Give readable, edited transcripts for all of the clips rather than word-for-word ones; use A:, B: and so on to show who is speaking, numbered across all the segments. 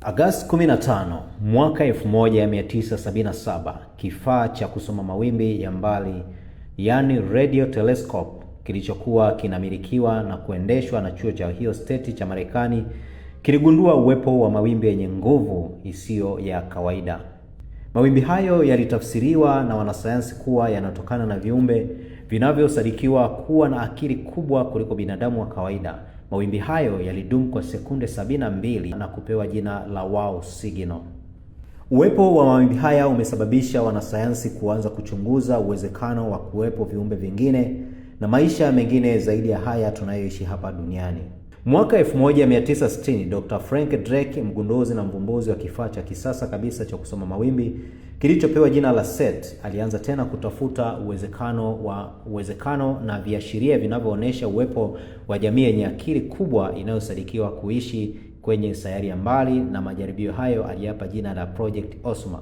A: Agosti 15 mwaka 1977, kifaa cha kusoma mawimbi ya mbali yani radio telescope kilichokuwa kinamilikiwa na kuendeshwa na chuo cha Ohio State cha Marekani kiligundua uwepo wa mawimbi yenye nguvu isiyo ya kawaida. Mawimbi hayo yalitafsiriwa na wanasayansi kuwa yanatokana na viumbe vinavyosadikiwa kuwa na akili kubwa kuliko binadamu wa kawaida. Mawimbi hayo yalidumu kwa sekunde 72 na kupewa jina la wow signal. Uwepo wa mawimbi haya umesababisha wanasayansi kuanza kuchunguza uwezekano wa kuwepo viumbe vingine na maisha mengine zaidi ya haya tunayoishi hapa duniani. Mwaka 1960, Dr. Frank Drake, mgunduzi na mvumbuzi wa kifaa cha kisasa kabisa cha kusoma mawimbi kilichopewa jina la SET, alianza tena kutafuta uwezekano na viashiria vinavyoonyesha uwepo wa jamii yenye akili kubwa inayosadikiwa kuishi kwenye sayari ya mbali, na majaribio hayo aliyapa jina la Project Ozma.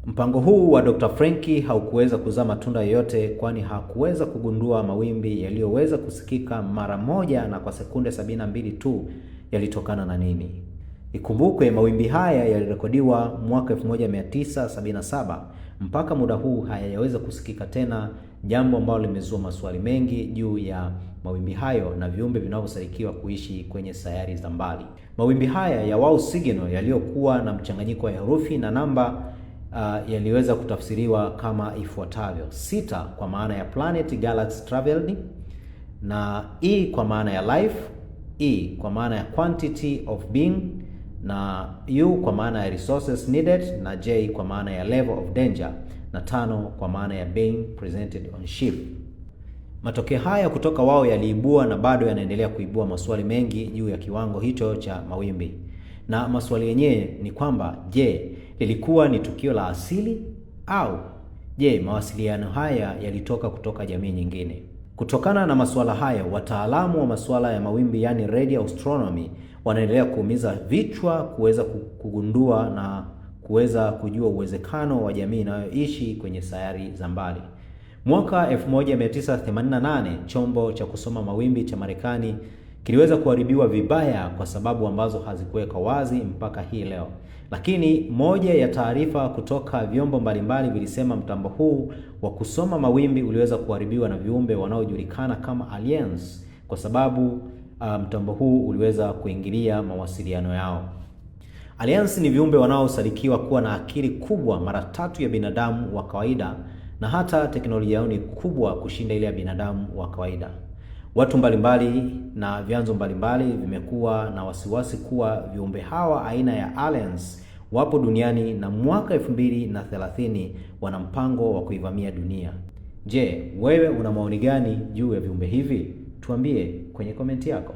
A: Mpango huu wa Dr. Frank haukuweza kuzaa matunda yoyote, kwani hakuweza kugundua mawimbi yaliyoweza kusikika mara moja na kwa sekunde 72 tu yalitokana na nini. Ikumbukwe mawimbi haya yalirekodiwa mwaka 1977. Mpaka muda huu hayajaweza kusikika tena, jambo ambalo limezua maswali mengi juu ya mawimbi hayo na viumbe vinavyosadikiwa kuishi kwenye sayari za mbali. Mawimbi haya ya wow signal yaliyokuwa na mchanganyiko wa herufi na namba yaliweza kutafsiriwa kama ifuatavyo: 6 kwa maana ya planet galaxy traveled, na E kwa maana ya life, E kwa maana ya quantity of being, na U kwa maana ya resources needed, na J kwa maana ya level of danger, na 5 kwa maana ya being presented on ship. Matokeo haya kutoka wao yaliibua na bado yanaendelea kuibua maswali mengi juu ya kiwango hicho cha mawimbi. Na maswali yenyewe ni kwamba, je, lilikuwa ni tukio la asili au je, mawasiliano haya yalitoka kutoka jamii nyingine? Kutokana na masuala haya, wataalamu wa masuala ya mawimbi yani radio astronomy wanaendelea kuumiza vichwa kuweza kugundua na kuweza kujua uwezekano wa jamii inayoishi kwenye sayari za mbali. Mwaka 1988, chombo cha kusoma mawimbi cha Marekani kiliweza kuharibiwa vibaya kwa sababu ambazo hazikuweka wazi mpaka hii leo. Lakini moja ya taarifa kutoka vyombo mbalimbali vilisema mtambo huu wa kusoma mawimbi uliweza kuharibiwa na viumbe wanaojulikana kama aliens, kwa sababu mtambo huu uliweza kuingilia mawasiliano yao. Aliens ni viumbe wanaosadikiwa kuwa na akili kubwa mara 3 ya binadamu wa kawaida, na hata teknolojia yao ni kubwa kushinda ile ya binadamu wa kawaida. Watu mbalimbali na vyanzo mbalimbali vimekuwa na wasiwasi kuwa viumbe hawa aina ya aliens wapo duniani na mwaka 2030 wana mpango wa kuivamia dunia. Je, wewe una maoni gani juu ya viumbe hivi? Tuambie kwenye komenti yako.